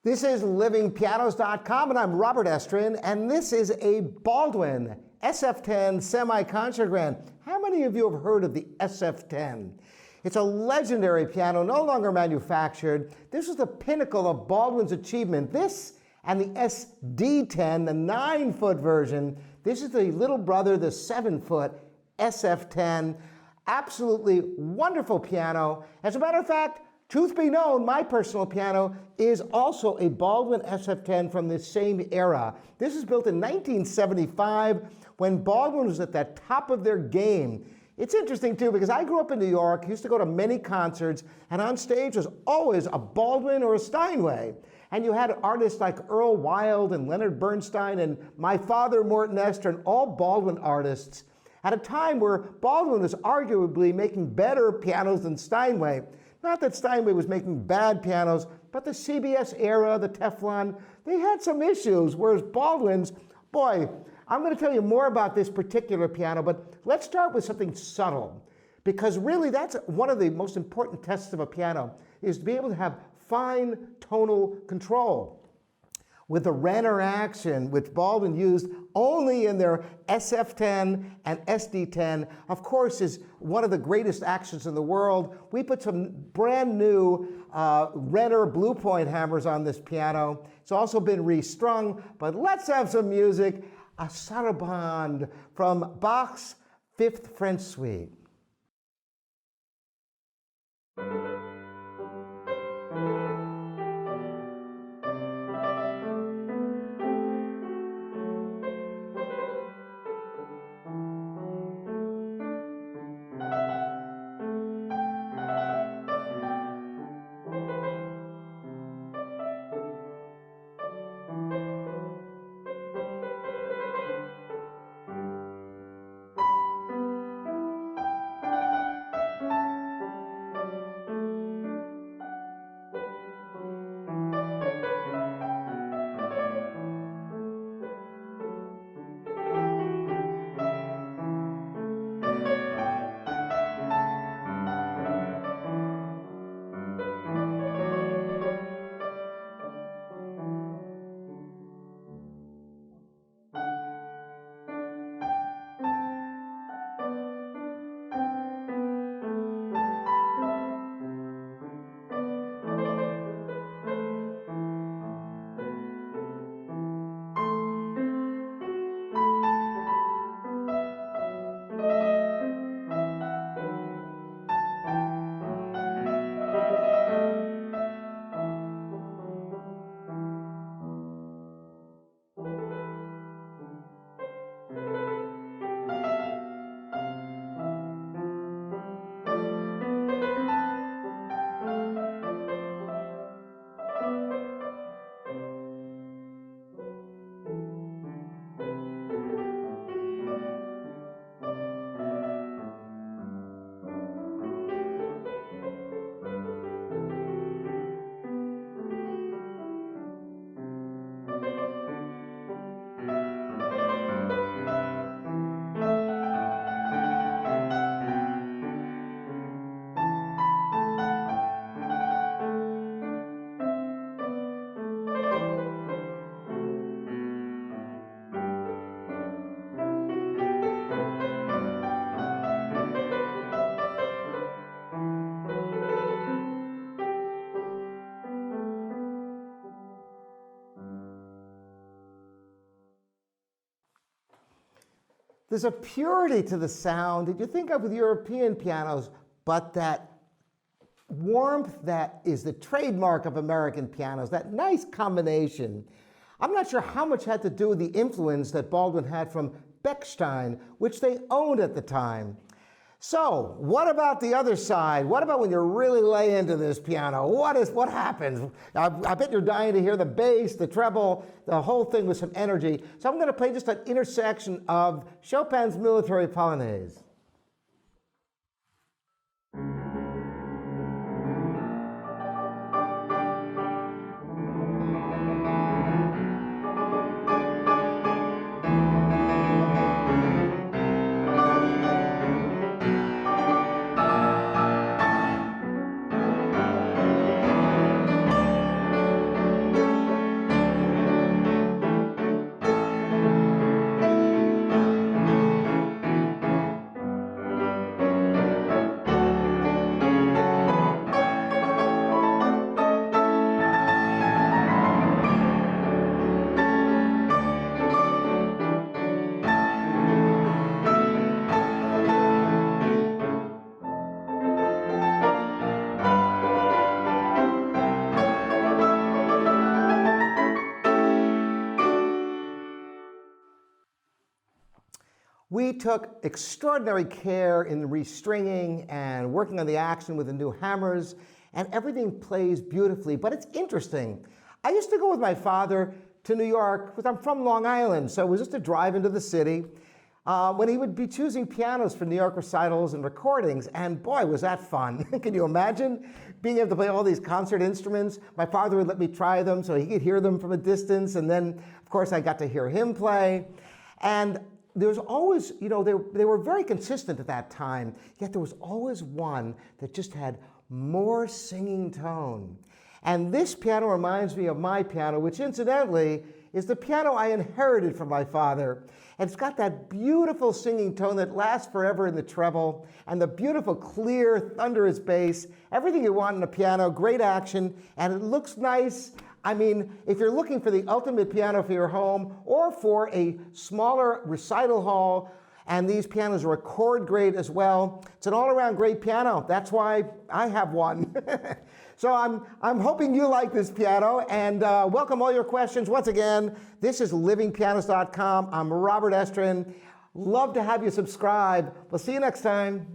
This is livingpianos.com, and I'm Robert Estrin, and this is a Baldwin SF-10 semi-concert grand. How many of you have heard of the SF-10? It's a legendary piano, no longer manufactured. This is the pinnacle of Baldwin's achievement. This and the SD-10, the 9-foot version. This is the little brother, the 7-foot SF-10. Absolutely wonderful piano. As a matter of fact, truth be known, my personal piano is also a Baldwin SF-10 from this same era. This is built in 1975 when Baldwin was at the top of their game. It's interesting too because I grew up in New York, used to go to many concerts, and on stage was always a Baldwin or a Steinway. And you had artists like Earl Wild and Leonard Bernstein and my father, Morton Esther, and all Baldwin artists at a time where Baldwin was arguably making better pianos than Steinway. Not that Steinway was making bad pianos, but the CBS era, the Teflon, they had some issues, whereas Baldwin's, boy, I'm going to tell you more about this particular piano, but let's start with something subtle, because really that's one of the most important tests of a piano, is to be able to have fine tonal control. With the Renner action, which Baldwin used only in their SF-10 and SD-10, of course, is one of the greatest actions in the world. We put some brand new Renner Blue Point hammers on this piano. It's also been restrung, but let's have some music. A sarabande from Bach's Fifth French Suite. There's a purity to the sound that you think of with European pianos, but that warmth that is the trademark of American pianos, that nice combination. I'm not sure how much had to do with the influence that Baldwin had from Bechstein, which they owned at the time. So, what about the other side? What about when you really lay into this piano? What happens? I bet you're dying to hear the bass, the treble, the whole thing with some energy. So I'm going to play just an intersection of Chopin's Military Polonaise. We took extraordinary care in restringing and working on the action with the new hammers, and everything plays beautifully, but it's interesting. I used to go with my father to New York, because I'm from Long Island, so it was just a drive into the city, when he would be choosing pianos for New York recitals and recordings, and boy, was that fun. Can you imagine being able to play all these concert instruments? My father would let me try them so he could hear them from a distance, and then, of course, I got to hear him play. And there was always, you know, they were very consistent at that time, yet there was always one that just had more singing tone. And this piano reminds me of my piano, which incidentally is the piano I inherited from my father. And it's got that beautiful singing tone that lasts forever in the treble, and the beautiful, clear, thunderous bass. Everything you want in a piano, great action, and it looks nice. I mean, if you're looking for the ultimate piano for your home or for a smaller recital hall, and these pianos are chord grade as well, it's an all-around great piano. That's why I have one. So I'm hoping you like this piano, and welcome all your questions. Once again, this is livingpianos.com. I'm Robert Estrin. Love to have you subscribe. We'll see you next time.